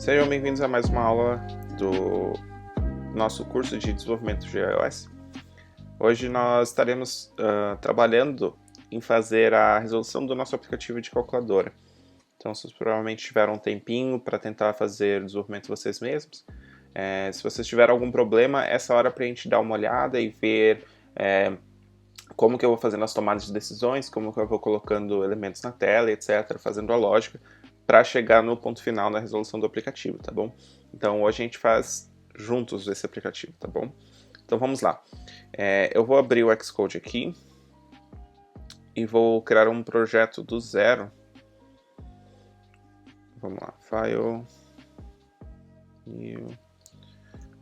Sejam bem-vindos a mais uma aula do nosso curso de desenvolvimento de iOS. Hoje nós estaremos trabalhando em fazer a resolução do nosso aplicativo de calculadora. Então, vocês provavelmente tiveram um tempinho para tentar fazer o desenvolvimento vocês mesmos. Se vocês tiverem algum problema, essa hora para a gente dar uma olhada e ver como que eu vou fazendo as tomadas de decisões, como que eu vou colocando elementos na tela, etc., fazendo a lógica, para chegar no ponto final na resolução do aplicativo, tá bom? Então hoje a gente faz juntos esse aplicativo, tá bom? Então vamos lá. Eu vou abrir o Xcode aqui e vou criar um projeto do zero. Vamos lá, File, New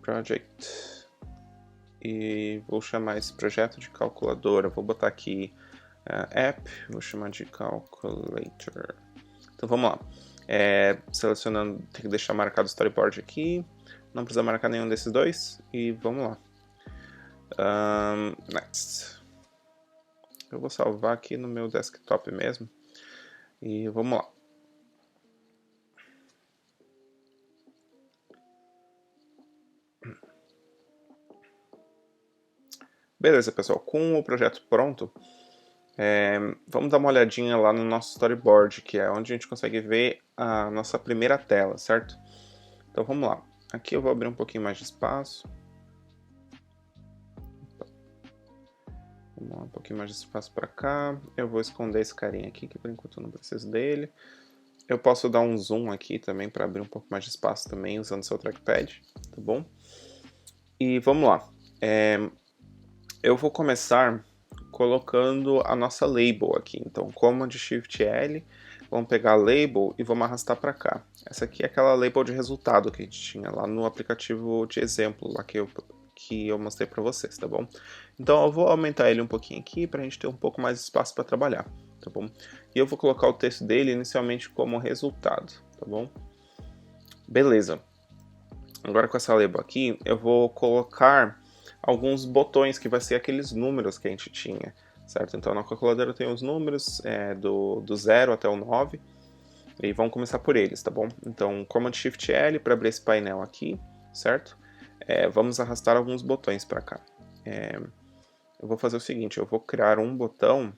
Project, e vou chamar esse projeto de calculadora. Vou botar aqui App, vou chamar de Calculator. Então vamos lá. Selecionando, tem que deixar marcado o storyboard aqui. Não precisa marcar nenhum desses dois. E vamos lá. Next. Eu vou salvar aqui no meu desktop mesmo. E vamos lá. Beleza, pessoal. Com o projeto pronto, vamos dar uma olhadinha lá no nosso storyboard, que é onde a gente consegue ver a nossa primeira tela, certo? Então vamos lá. Aqui eu vou abrir um pouquinho mais de espaço. Vamos lá, um pouquinho mais de espaço para cá. Eu vou esconder esse carinha aqui, que por enquanto eu não preciso dele. Eu posso dar um zoom aqui também para abrir um pouco mais de espaço também, usando seu trackpad, tá bom? E vamos lá. Eu vou começar colocando a nossa label aqui. Então, Command Shift L, vamos pegar a label e vamos arrastar para cá. Essa aqui é aquela label de resultado que a gente tinha lá no aplicativo de exemplo, lá que eu mostrei para vocês, tá bom? Então eu vou aumentar ele um pouquinho aqui para a gente ter um pouco mais de espaço para trabalhar, tá bom? E eu vou colocar o texto dele inicialmente como resultado, tá bom? Beleza. Agora com essa label aqui, eu vou colocar alguns botões que vai ser aqueles números que a gente tinha, certo? Então na calculadora tem os números do 0 até o 9, e vamos começar por eles, tá bom? Então Command Shift L para abrir esse painel aqui, certo? Vamos arrastar alguns botões para cá. Eu vou fazer o seguinte, eu vou criar um botão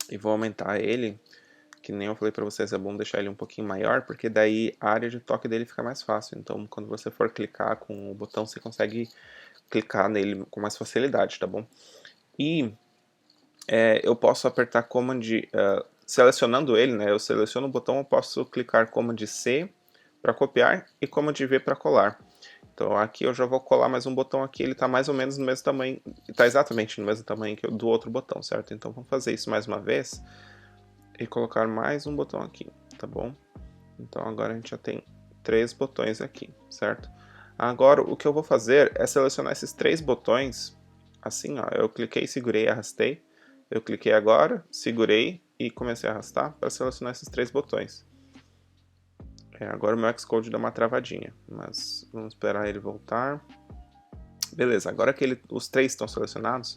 e vou aumentar ele, que nem eu falei para vocês, é bom deixar ele um pouquinho maior, porque daí a área de toque dele fica mais fácil. Então quando você for clicar com o botão, você consegue clicar nele com mais facilidade, tá bom? E eu posso apertar Command, selecionando ele, né? Eu seleciono o botão, eu posso clicar Command C para copiar e Command V para colar. Então aqui eu já vou colar mais um botão aqui, ele está mais ou menos no mesmo tamanho, está exatamente no mesmo tamanho que o do outro botão, certo? Então vamos fazer isso mais uma vez e colocar mais um botão aqui, tá bom? Então agora a gente já tem 3 botões aqui, certo? Agora o que eu vou fazer é selecionar esses 3 botões, assim ó, eu cliquei, segurei e arrastei, eu cliquei agora, segurei e comecei a arrastar para selecionar esses 3 botões. Agora o meu Xcode dá uma travadinha, mas vamos esperar ele voltar. Beleza, agora que os 3 estão selecionados,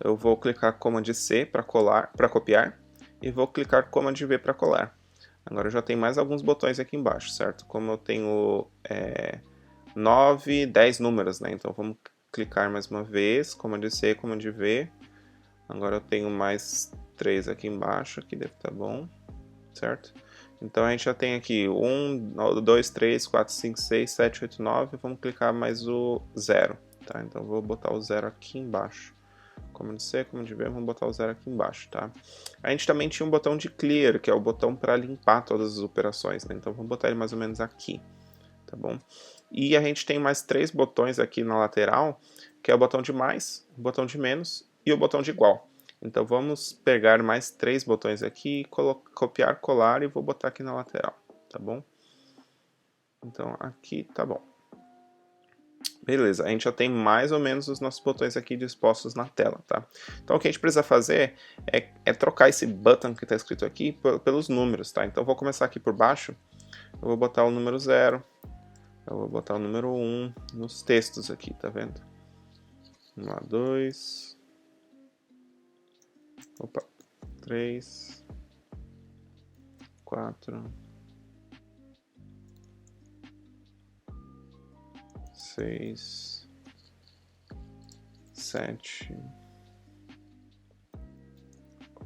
eu vou clicar Command C para copiar e vou clicar Command V para colar. Agora eu já tenho mais alguns botões aqui embaixo, certo? Como eu tenho 9, 10 números, né? Então vamos clicar mais uma vez, Command C, Command V. Agora eu tenho mais 3 aqui embaixo, aqui deve estar bom, certo? Então a gente já tem aqui 1, 2, 3, 4, 5, 6, 7, 8, 9. Vamos clicar mais o 0, tá? Então eu vou botar o 0 aqui embaixo. Command C, Command V, vamos botar o 0 aqui embaixo, tá? A gente também tinha um botão de Clear, que é o botão para limpar todas as operações, né? Então vamos botar ele mais ou menos aqui, tá bom? E a gente tem mais 3 botões aqui na lateral, que é o botão de mais, o botão de menos e o botão de igual. Então vamos pegar mais 3 botões aqui, copiar, colar e vou botar aqui na lateral, tá bom? Então aqui tá bom. Beleza, a gente já tem mais ou menos os nossos botões aqui dispostos na tela, tá? Então o que a gente precisa fazer é trocar esse button que está escrito aqui pelos números, tá? Então eu vou começar aqui por baixo, eu vou botar o número 0, eu vou botar o número 1 nos textos aqui, tá vendo? 1, 2, opa, 3, 4, 6, 7,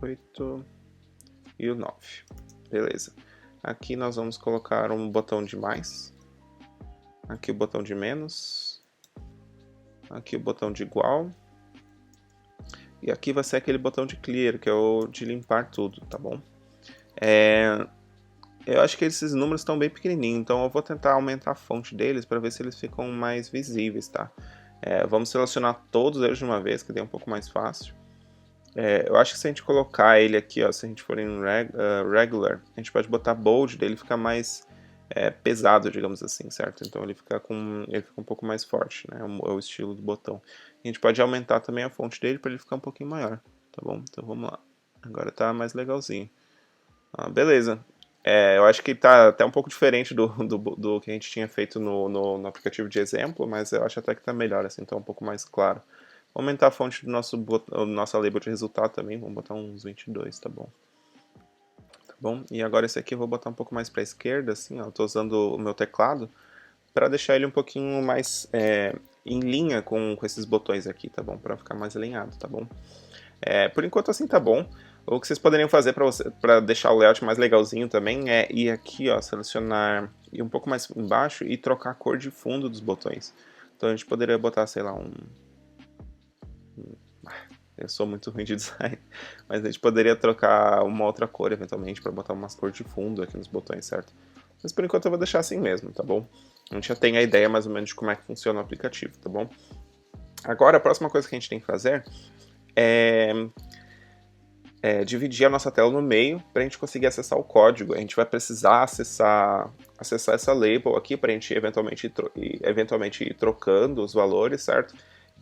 8 e o 9. Beleza. Aqui nós vamos colocar um botão de mais. Aqui o botão de menos. Aqui o botão de igual. E aqui vai ser aquele botão de clear, que é o de limpar tudo, tá bom? Eu acho que esses números estão bem pequenininhos, então eu vou tentar aumentar a fonte deles para ver se eles ficam mais visíveis, tá? Vamos selecionar todos eles de uma vez, que daí é um pouco mais fácil. Eu acho que se a gente colocar ele aqui, ó, se a gente for em regular, a gente pode botar bold, daí ele fica mais pesado, digamos assim, certo? Então ele fica um pouco mais forte, né? É o estilo do botão. A gente pode aumentar também a fonte dele para ele ficar um pouquinho maior, tá bom? Então vamos lá. Agora tá mais legalzinho. Beleza. Eu acho que tá até um pouco diferente do que a gente tinha feito no aplicativo de exemplo, mas eu acho até que tá melhor, assim, tá um pouco mais claro. Vou aumentar a fonte do nossa label de resultado também, vamos botar uns 22, tá bom? Tá bom? E agora esse aqui eu vou botar um pouco mais para a esquerda, assim, ó, eu tô usando o meu teclado para deixar ele um pouquinho mais em linha com esses botões aqui, tá bom? Para ficar mais alinhado, tá bom? Por enquanto assim tá bom. O que vocês poderiam fazer para deixar o layout mais legalzinho também é ir aqui, ó, selecionar, ir um pouco mais embaixo e trocar a cor de fundo dos botões. Então a gente poderia botar, sei lá, eu sou muito ruim de design, mas a gente poderia trocar uma outra cor eventualmente para botar umas cores de fundo aqui nos botões, certo? Mas por enquanto eu vou deixar assim mesmo, tá bom? A gente já tem a ideia mais ou menos de como é que funciona o aplicativo, tá bom? Agora a próxima coisa que a gente tem que fazer é dividir a nossa tela no meio para a gente conseguir acessar o código. A gente vai precisar acessar essa label aqui para a gente eventualmente ir trocando os valores, certo?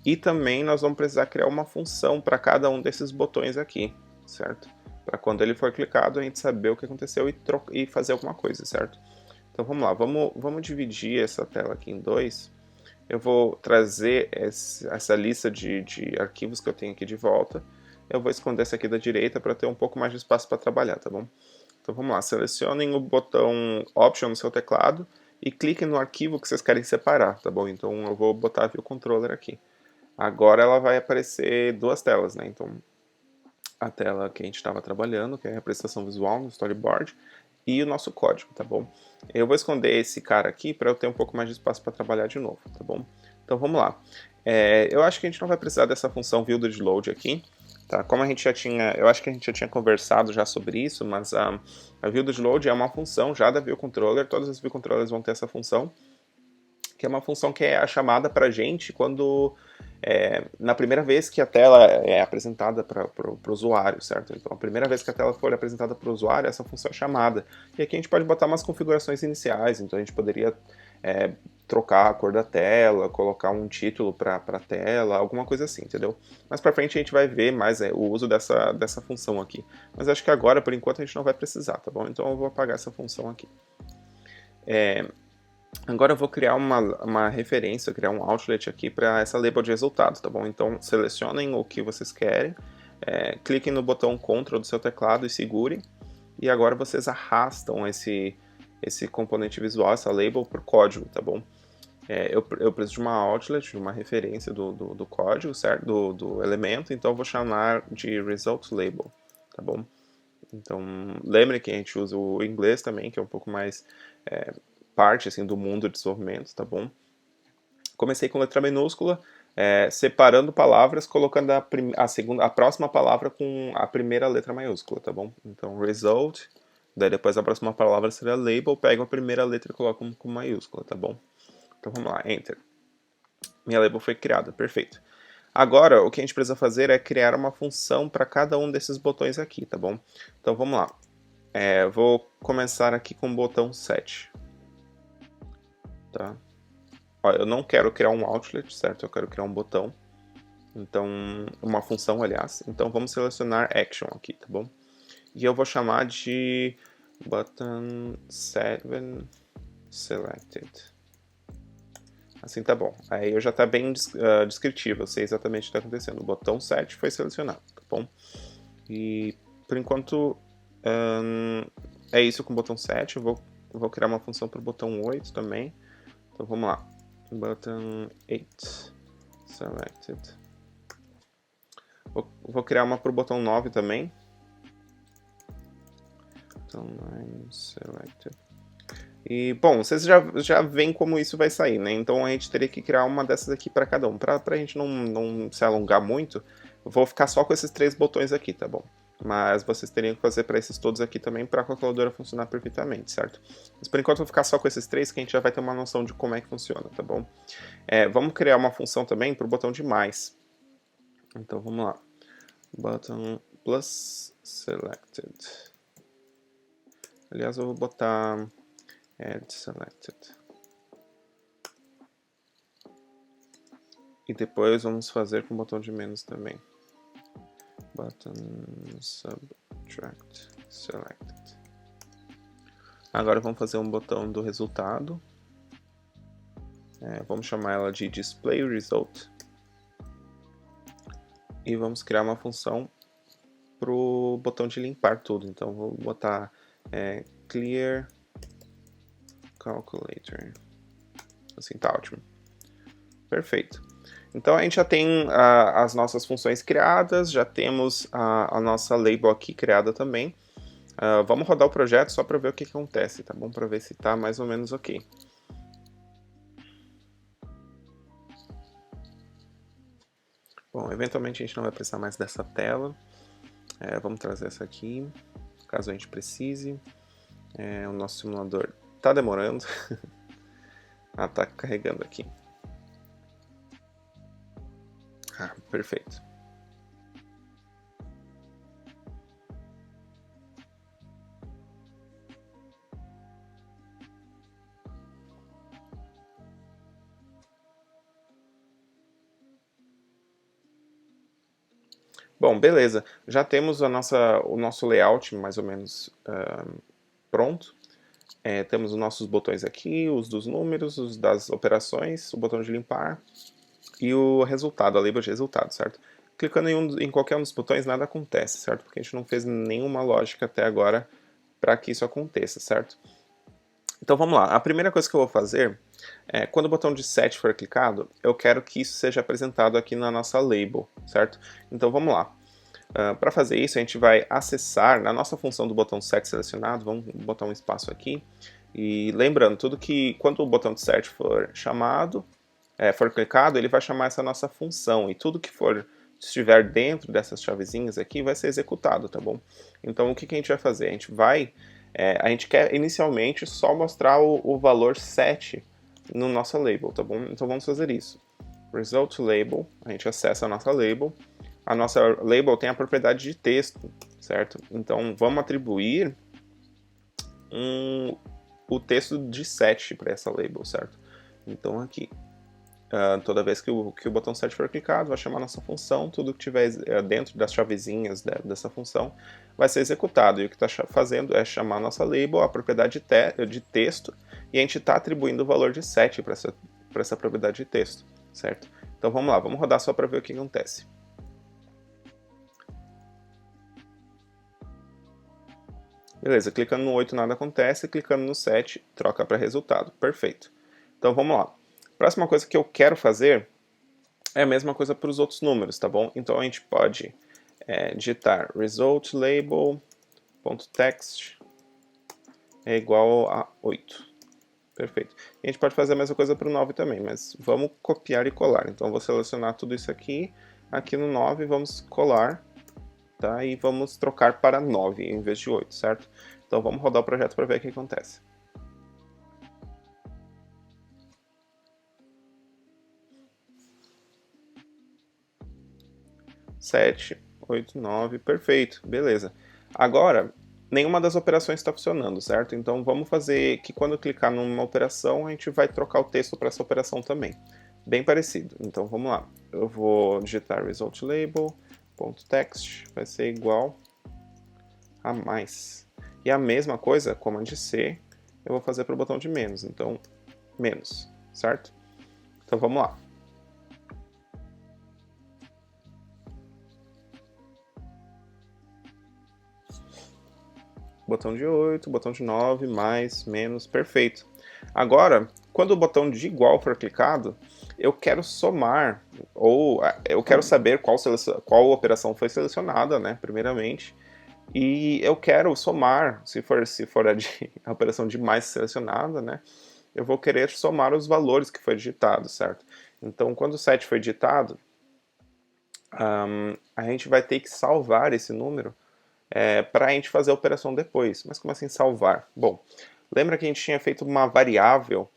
E também nós vamos precisar criar uma função para cada um desses botões aqui, certo? Para quando ele for clicado a gente saber o que aconteceu e fazer alguma coisa, certo? Então vamos lá, vamos dividir essa tela aqui em dois. Eu vou trazer essa lista de arquivos que eu tenho aqui de volta. Eu vou esconder essa aqui da direita para ter um pouco mais de espaço para trabalhar, tá bom? Então vamos lá, selecionem o botão Option no seu teclado e cliquem no arquivo que vocês querem separar, tá bom? Então eu vou botar a View Controller aqui. Agora ela vai aparecer duas telas, né? Então a tela que a gente estava trabalhando, que é a representação visual no storyboard, e o nosso código, tá bom? Eu vou esconder esse cara aqui para eu ter um pouco mais de espaço para trabalhar de novo, tá bom? Então vamos lá. Eu acho que a gente não vai precisar dessa função ViewDidLoad aqui, tá? Como a gente já tinha, eu acho que a gente já tinha conversado já sobre isso, mas a ViewDidLoad é uma função já da ViewController, todas as ViewControllers vão ter essa função, que é uma função que é a chamada para a gente quando na primeira vez que a tela é apresentada para o usuário, certo? Então, a primeira vez que a tela for apresentada para o usuário, essa função é chamada. E aqui a gente pode botar umas configurações iniciais, então a gente poderia trocar a cor da tela, colocar um título para a tela, alguma coisa assim, entendeu? Mais para frente a gente vai ver mais o uso dessa função aqui. Mas acho que agora, por enquanto, a gente não vai precisar, tá bom? Então eu vou apagar essa função aqui. Agora eu vou criar uma referência, criar um outlet aqui para essa label de resultados, tá bom? Então selecionem o que vocês querem, cliquem no botão Ctrl do seu teclado e segurem, e agora vocês arrastam esse componente visual, essa label, para o código, tá bom? Eu preciso de uma outlet, de uma referência do código, certo? Do elemento, então eu vou chamar de result label, tá bom? Então lembre que a gente usa o inglês também, que é um pouco mais parte assim, do mundo de desenvolvimento, tá bom? Comecei com letra minúscula, separando palavras, colocando a próxima palavra com a primeira letra maiúscula, tá bom? Então, result, daí depois a próxima palavra seria label, pego a primeira letra e coloco com maiúscula, tá bom? Então vamos lá, enter. Minha label foi criada, perfeito. Agora, o que a gente precisa fazer é criar uma função para cada um desses botões aqui, tá bom? Então vamos lá. Vou começar aqui com o botão set. Tá? Ó, eu não quero criar um outlet, certo? Eu quero criar um botão. Então, uma função, aliás. Então, vamos selecionar action aqui, tá bom? E eu vou chamar de button 7 selected. Assim tá bom. Aí já tá bem descritivo, eu sei exatamente o que está acontecendo. O botão 7 foi selecionado, tá bom? E, por enquanto, é isso com o botão 7. Eu vou criar uma função para o botão 8 também. Então, vamos lá. button 8 selected. Vou criar uma para o botão 9 também. Botão 9 selected. E, bom, vocês já veem como isso vai sair, né? Então a gente teria que criar uma dessas aqui para cada um. Para a gente não se alongar muito, eu vou ficar só com esses 3 botões aqui, tá bom? Mas vocês teriam que fazer para esses todos aqui também para a calculadora funcionar perfeitamente, certo? Mas por enquanto eu vou ficar só com esses 3 que a gente já vai ter uma noção de como é que funciona, tá bom? Vamos criar uma função também para o botão de mais. Então vamos lá. Button plus selected. Aliás, eu vou botar add selected. E depois vamos fazer com o botão de menos também. Button subtract selected. Agora vamos fazer um botão do resultado. Vamos chamar ela de display result. E vamos criar uma função para o botão de limpar tudo. Então vou botar clear calculator. Assim tá ótimo. Perfeito. Então a gente já tem as nossas funções criadas, já temos a nossa label aqui criada também. Vamos rodar o projeto só para ver o que acontece, tá bom? Para ver se está mais ou menos ok. Bom, eventualmente a gente não vai precisar mais dessa tela. Vamos trazer essa aqui, caso a gente precise. O nosso simulador está demorando. Está carregando aqui. Perfeito. Bom, beleza. Já temos o nosso layout mais ou menos pronto. Temos os nossos botões aqui, os dos números, os das operações, o botão de limpar e o resultado, a label de resultado, certo? Clicando em qualquer um dos botões, nada acontece, certo? Porque a gente não fez nenhuma lógica até agora para que isso aconteça, certo? Então vamos lá. A primeira coisa que eu vou fazer quando o botão de set for clicado, eu quero que isso seja apresentado aqui na nossa label, certo? Então vamos lá. Para fazer isso, a gente vai acessar na nossa função do botão set selecionado, vamos botar um espaço aqui, e lembrando, tudo que quando o botão de set for chamado, for clicado, ele vai chamar essa nossa função, e tudo que estiver dentro dessas chavezinhas aqui vai ser executado, tá bom? Então o que a gente vai fazer? A gente quer inicialmente só mostrar o valor set no nosso label, tá bom? Então vamos fazer isso. Result label, a gente acessa a nossa label. A nossa label tem a propriedade de texto, certo? Então vamos atribuir o texto de set para essa label, certo? Então aqui, toda vez que o botão set for clicado, vai chamar a nossa função, tudo que tiver dentro das chavezinhas dessa função vai ser executado. E o que está fazendo é chamar a nossa label, a propriedade de texto, e a gente está atribuindo o valor de set para essa propriedade de texto, certo? Então vamos lá, vamos rodar só para ver o que acontece. Beleza, clicando no 8 nada acontece, clicando no 7 troca para resultado. Perfeito. Então vamos lá. Próxima coisa que eu quero fazer é a mesma coisa para os outros números, tá bom? Então a gente pode digitar result label.text é igual a 8. Perfeito. E a gente pode fazer a mesma coisa para o 9 também, mas vamos copiar e colar. Então eu vou selecionar tudo isso aqui no 9 vamos colar. Tá? E vamos trocar para 9 em vez de 8, certo? Então vamos rodar o projeto para ver o que acontece. Sete, 8, 9, perfeito, beleza. Agora, nenhuma das operações está funcionando, certo? Então vamos fazer que quando clicar numa operação, a gente vai trocar o texto para essa operação também. Bem parecido. Então vamos lá. Eu vou digitar result label.text, vai ser igual a mais. E a mesma coisa, Command C, eu vou fazer para o botão de menos. Então, menos, certo? Então vamos lá. Botão de 8, botão de 9, mais, menos, perfeito. Agora, quando o botão de igual for clicado, eu quero somar, ou eu quero saber qual operação foi selecionada, né, primeiramente, e eu quero somar, se for a operação de mais selecionada, né, eu vou querer somar os valores que foi digitado, certo? Então, quando o 7 foi digitado, a gente vai ter que salvar esse número para a gente fazer a operação depois. Mas como assim salvar? Bom, lembra que a gente tinha feito uma variável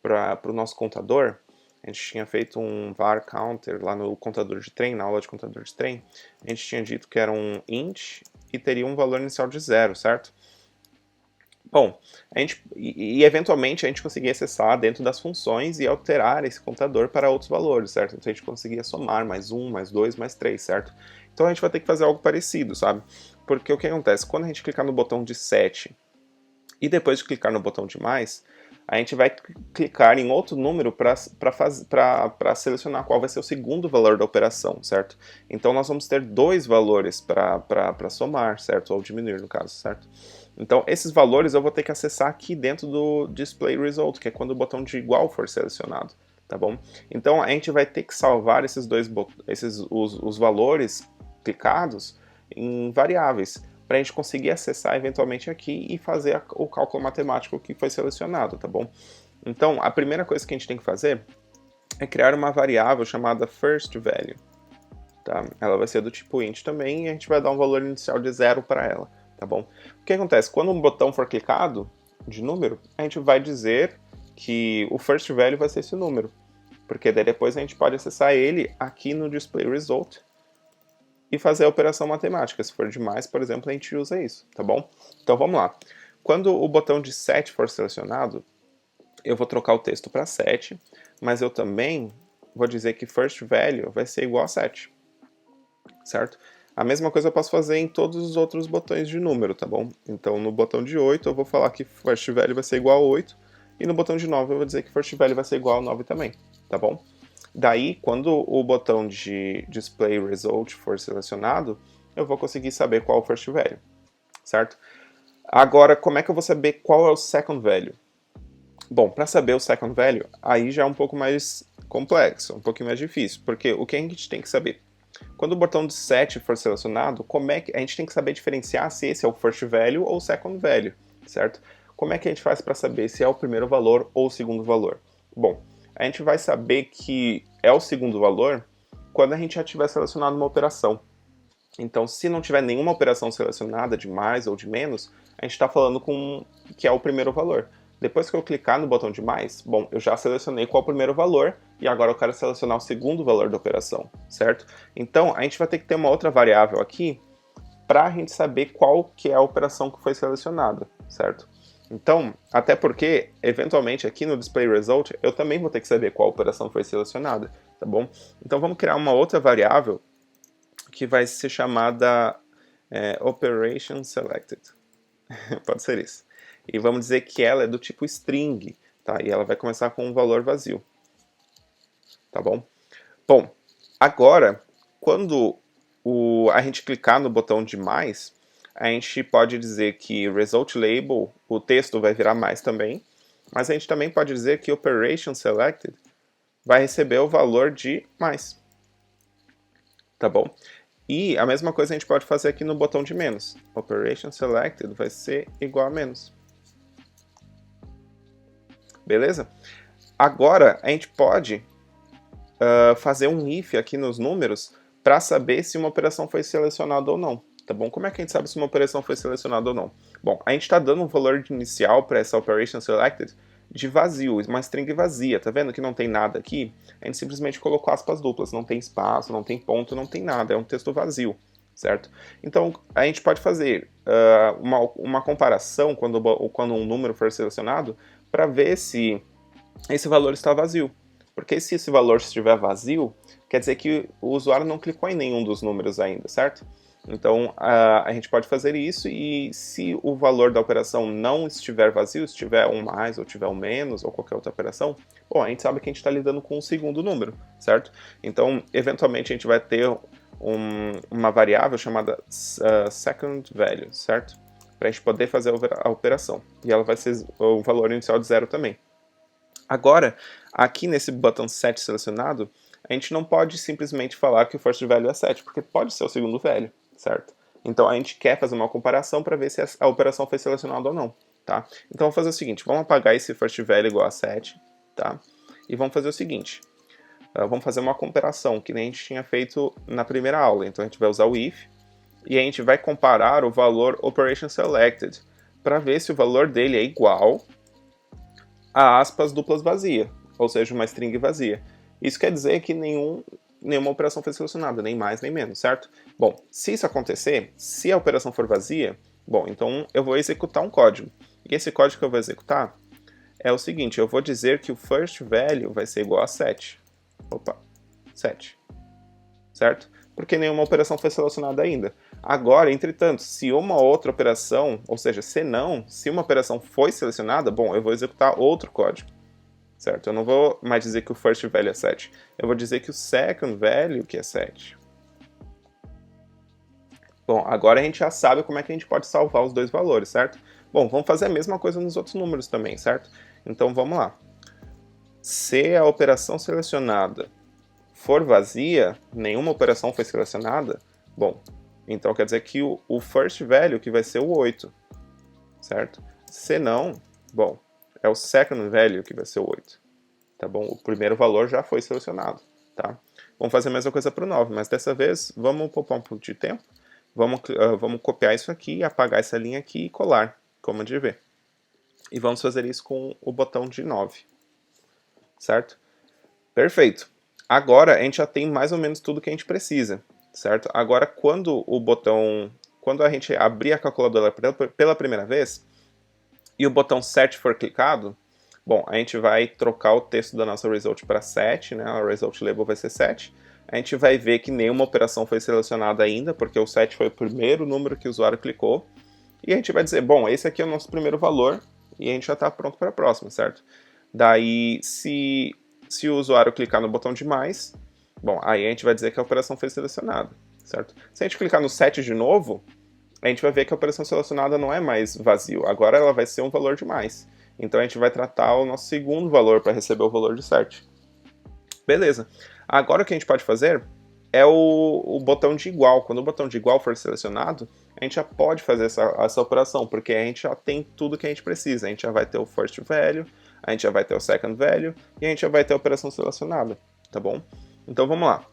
para o nosso contador? A gente tinha feito um var counter lá no contador de trem, na aula de contador de trem. A gente tinha dito que era um int e teria um valor inicial de 0, certo? Bom, eventualmente a gente conseguia acessar dentro das funções e alterar esse contador para outros valores, certo? Então a gente conseguia somar mais 1, mais 2, mais 3, certo? Então a gente vai ter que fazer algo parecido, sabe? Porque o que acontece? Quando a gente clicar no botão de 7 e depois de clicar no botão de mais, a gente vai clicar em outro número para selecionar qual vai ser o segundo valor da operação, certo? Então nós vamos ter dois valores para somar, certo? Ou diminuir, no caso, certo? Então esses valores eu vou ter que acessar aqui dentro do Display Result, que é quando o botão de igual for selecionado, tá bom? Então a gente vai ter que salvar os valores clicados em variáveis, para a gente conseguir acessar eventualmente aqui e fazer o cálculo matemático que foi selecionado, tá bom? Então, a primeira coisa que a gente tem que fazer é criar uma variável chamada firstValue, tá? Ela vai ser do tipo int também e a gente vai dar um valor inicial de 0 para ela, tá bom? O que acontece? Quando um botão for clicado de número, a gente vai dizer que o firstValue vai ser esse número, porque daí depois a gente pode acessar ele aqui no Display Result e fazer a operação matemática. Se for demais, por exemplo, a gente usa isso, tá bom? Então vamos lá. Quando o botão de 7 for selecionado, eu vou trocar o texto para 7, mas eu também vou dizer que firstValue vai ser igual a 7, certo? A mesma coisa eu posso fazer em todos os outros botões de número, tá bom? Então no botão de 8 eu vou falar que firstValue vai ser igual a 8, e no botão de 9 eu vou dizer que firstValue vai ser igual a 9 também, tá bom? Daí, quando o botão de Display Result for selecionado, eu vou conseguir saber qual é o firstValue, certo? Agora, como é que eu vou saber qual é o secondValue? Bom, para saber o secondValue, aí já é um pouco mais complexo, um pouquinho mais difícil, porque o que a gente tem que saber? Quando o botão de 7 for selecionado, como é que a gente tem que saber diferenciar se esse é o firstValue ou o secondValue, certo? Como é que a gente faz para saber se é o primeiro valor ou o segundo valor? Bom, a gente vai saber que é o segundo valor quando a gente já tiver selecionado uma operação. Então, se não tiver nenhuma operação selecionada de mais ou de menos, a gente está falando que é o primeiro valor. Depois que eu clicar no botão de mais, bom, eu já selecionei qual é o primeiro valor e agora eu quero selecionar o segundo valor da operação, certo? Então, a gente vai ter que ter uma outra variável aqui para a gente saber qual que é a operação que foi selecionada, certo? Então, até porque, eventualmente, aqui no Display Result, eu também vou ter que saber qual operação foi selecionada, tá bom? Então, vamos criar uma outra variável que vai ser chamada Operation Selected. Pode ser isso. E vamos dizer que ela é do tipo string, tá? E ela vai começar com um valor vazio, tá bom? Bom, agora, quando a gente clicar no botão de mais, a gente pode dizer que result label, o texto vai virar mais também, mas a gente também pode dizer que operation selected vai receber o valor de mais, tá bom? E a mesma coisa a gente pode fazer aqui no botão de menos. Operation selected vai ser igual a menos. Beleza? Agora a gente pode fazer um if aqui nos números para saber se uma operação foi selecionada ou não. Tá bom? Como é que a gente sabe se uma operação foi selecionada ou não? Bom, a gente está dando um valor inicial para essa operation selected de vazio, uma string vazia. Tá vendo que não tem nada aqui? A gente simplesmente colocou aspas duplas, não tem espaço, não tem ponto, não tem nada, é um texto vazio, certo? Então, a gente pode fazer uma comparação quando um número for selecionado para ver se esse valor está vazio. Porque se esse valor estiver vazio, quer dizer que o usuário não clicou em nenhum dos números ainda, certo? Então, a gente pode fazer isso e se o valor da operação não estiver vazio, se tiver um mais ou tiver um menos ou qualquer outra operação, bom, a gente sabe que a gente está lidando com um segundo número, certo? Então, eventualmente, a gente vai ter uma variável chamada secondValue, certo? Para a gente poder fazer a operação. E ela vai ser o valor inicial de 0 também. Agora, aqui nesse button set selecionado, a gente não pode simplesmente falar que o first value é 7, porque pode ser o segundo value, certo? Então a gente quer fazer uma comparação para ver se a operação foi selecionada ou não, tá? Então vamos fazer o seguinte, vamos apagar esse first value igual a 7, tá? E vamos fazer o seguinte, vamos fazer uma comparação, que nem a gente tinha feito na primeira aula. Então a gente vai usar o if, e a gente vai comparar o valor operation selected, para ver se o valor dele é igual a aspas duplas vazia, ou seja, uma string vazia. Isso quer dizer que nenhuma operação foi selecionada, nem mais nem menos, certo? Bom, se isso acontecer, se a operação for vazia, bom, então eu vou executar um código. E esse código que eu vou executar é o seguinte, eu vou dizer que o first value vai ser igual a 7. Opa, 7. Certo? Porque nenhuma operação foi selecionada ainda. Agora, entretanto, se uma outra operação, ou seja, se uma operação foi selecionada, bom, eu vou executar outro código, certo? Eu não vou mais dizer que o first value é 7, eu vou dizer que o second value que é 7. Bom, agora a gente já sabe como é que a gente pode salvar os dois valores, certo? Bom, vamos fazer a mesma coisa nos outros números também, certo? Então vamos lá. Se a operação selecionada for vazia, nenhuma operação foi selecionada, bom, então quer dizer que o first value que vai ser o 8, certo? Se não, bom, é o second value que vai ser o 8, tá bom? O primeiro valor já foi selecionado, tá? Vamos fazer a mesma coisa para o 9, mas dessa vez vamos poupar um pouco de tempo, vamos copiar isso aqui, apagar essa linha aqui e colar, como de ver. E vamos fazer isso com o botão de 9, certo? Perfeito. Agora a gente já tem mais ou menos tudo que a gente precisa, certo? Agora quando a gente abrir a calculadora pela primeira vez e o botão set for clicado, bom, a gente vai trocar o texto da nossa result para 7, né? A result label vai ser 7. A gente vai ver que nenhuma operação foi selecionada ainda, porque o 7 foi o primeiro número que o usuário clicou. E a gente vai dizer, bom, esse aqui é o nosso primeiro valor e a gente já está pronto para a próxima, certo? Daí, se o usuário clicar no botão de mais, bom, aí a gente vai dizer que a operação foi selecionada, certo? Se a gente clicar no 7 de novo, a gente vai ver que a operação selecionada não é mais vazio, agora ela vai ser um valor de mais. Então a gente vai tratar o nosso segundo valor para receber o valor de 7. Beleza. Agora o que a gente pode fazer é o botão de igual. Quando o botão de igual for selecionado, a gente já pode fazer essa operação, porque a gente já tem tudo que a gente precisa. A gente já vai ter o first value, a gente já vai ter o second value e a gente já vai ter a operação selecionada, tá bom? Então vamos lá.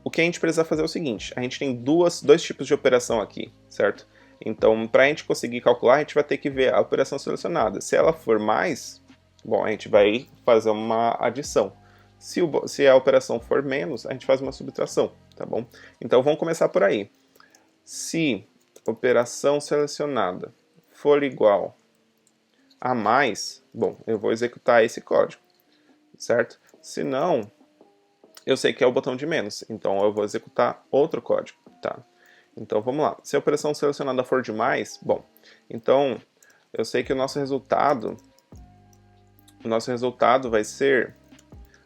O que a gente precisa fazer é o seguinte, a gente tem dois tipos de operação aqui, certo? Então, para a gente conseguir calcular, a gente vai ter que ver a operação selecionada. Se ela for mais, bom, a gente vai fazer uma adição. Se a operação for menos, a gente faz uma subtração, tá bom? Então vamos começar por aí. Se a operação selecionada for igual a mais, bom, eu vou executar esse código, certo? Se não, eu sei que é o botão de menos, então eu vou executar outro código, tá? Então vamos lá. Se a operação selecionada for de mais, bom, então eu sei que o nosso resultado vai ser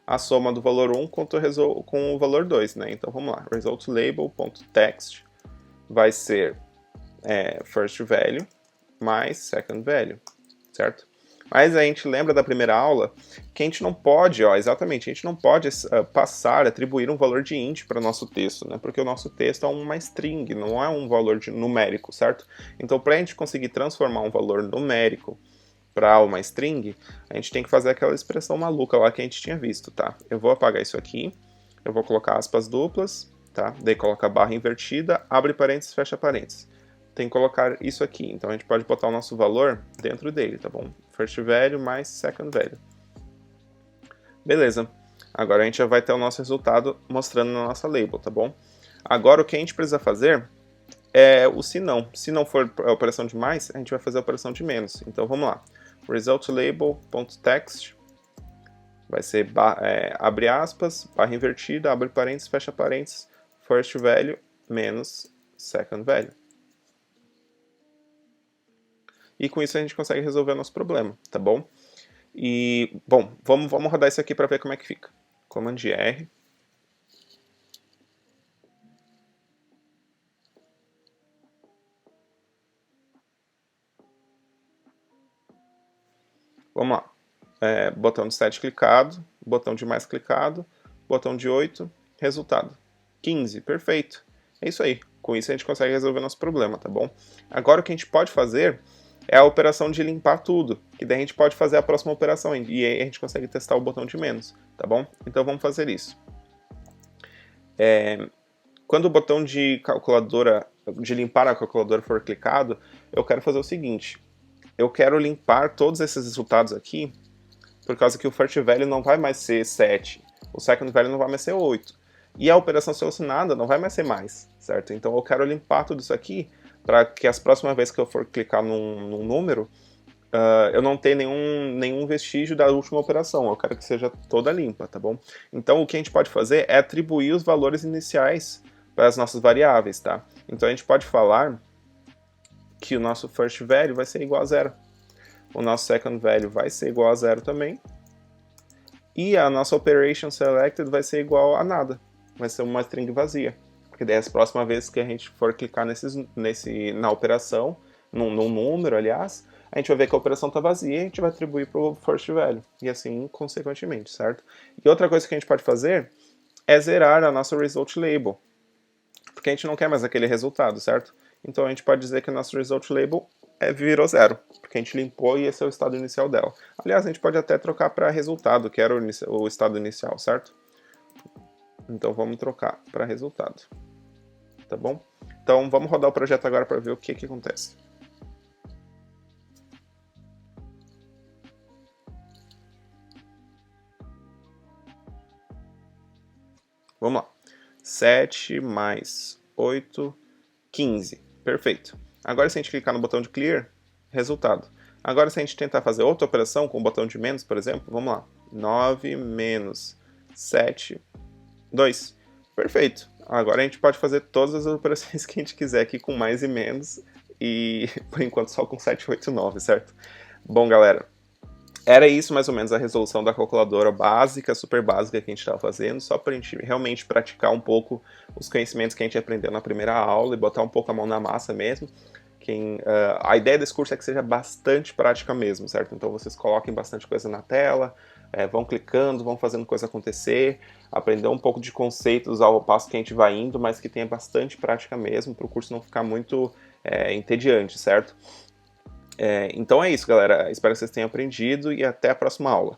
a soma do valor 1 com o valor 2, né? Então vamos lá, result label.text vai ser first value mais second value, certo? Mas a gente lembra da primeira aula que a gente não pode, exatamente, a gente não pode atribuir um valor de int para o nosso texto, né? Porque o nosso texto é uma string, não é um valor numérico, certo? Então, para a gente conseguir transformar um valor numérico para uma string, a gente tem que fazer aquela expressão maluca lá que a gente tinha visto, tá? Eu vou apagar isso aqui, eu vou colocar aspas duplas, tá? Daí coloca barra invertida, abre parênteses, fecha parênteses. Tem que colocar isso aqui, então a gente pode botar o nosso valor dentro dele, tá bom? First value mais second value. Beleza. Agora a gente já vai ter o nosso resultado mostrando na nossa label, tá bom? Agora o que a gente precisa fazer é o se não. Se não for a operação de mais, a gente vai fazer a operação de menos. Então vamos lá. Result label.text vai ser abre aspas, barra invertida, abre parênteses, fecha parênteses, first value menos second value. E com isso a gente consegue resolver o nosso problema, tá bom? E, bom, vamos rodar isso aqui para ver como é que fica. Command R. Vamos lá. Botão de 7 clicado, botão de mais clicado, botão de 8, resultado. 15, perfeito. É isso aí. Com isso a gente consegue resolver nosso problema, tá bom? Agora o que a gente pode fazer é a operação de limpar tudo, que daí a gente pode fazer a próxima operação e aí a gente consegue testar o botão de menos, tá bom? Então vamos fazer isso. Quando o botão de calculadora, de limpar a calculadora for clicado, eu quero fazer o seguinte. Eu quero limpar todos esses resultados aqui, por causa que o first value não vai mais ser 7, o second value não vai mais ser 8. E a operação selecionada não vai mais ser mais, certo? Então eu quero limpar tudo isso aqui, para que as próximas vezes que eu for clicar num número, eu não tenha nenhum vestígio da última operação, eu quero que seja toda limpa, tá bom? Então o que a gente pode fazer é atribuir os valores iniciais para as nossas variáveis, tá? Então a gente pode falar que o nosso first value vai ser igual a 0. O nosso second value vai ser igual a 0 também. E a nossa operation selected vai ser igual a nada. Vai ser uma string vazia. Porque daí as próximas vezes que a gente for clicar na operação, num número, aliás, a gente vai ver que a operação está vazia e a gente vai atribuir para o first value. E assim, consequentemente, certo? E outra coisa que a gente pode fazer é zerar a nossa result label. Porque a gente não quer mais aquele resultado, certo? Então a gente pode dizer que o nosso result label virou 0, porque a gente limpou e esse é o estado inicial dela. Aliás, a gente pode até trocar para resultado, que era o estado inicial, certo? Então vamos trocar para resultado, tá bom? Então vamos rodar o projeto agora para ver o que acontece. Vamos lá. 7 mais 8, 15. Perfeito. Agora se a gente clicar no botão de clear, resultado. Agora se a gente tentar fazer outra operação com o botão de menos, por exemplo, vamos lá. 9 menos 7, 2. Perfeito. Agora a gente pode fazer todas as operações que a gente quiser aqui com mais e menos. E por enquanto só com 7, 8, 9, certo? Bom, galera, era isso mais ou menos a resolução da calculadora básica, super básica que a gente estava fazendo, só para a gente realmente praticar um pouco os conhecimentos que a gente aprendeu na primeira aula e botar um pouco a mão na massa mesmo. A ideia desse curso é que seja bastante prática mesmo, certo? Então vocês coloquem bastante coisa na tela, vão clicando, vão fazendo coisa acontecer, aprender um pouco de conceitos ao passo que a gente vai indo, mas que tenha bastante prática mesmo, para o curso não ficar muito entediante, certo? Então é isso, galera. Espero que vocês tenham aprendido e até a próxima aula.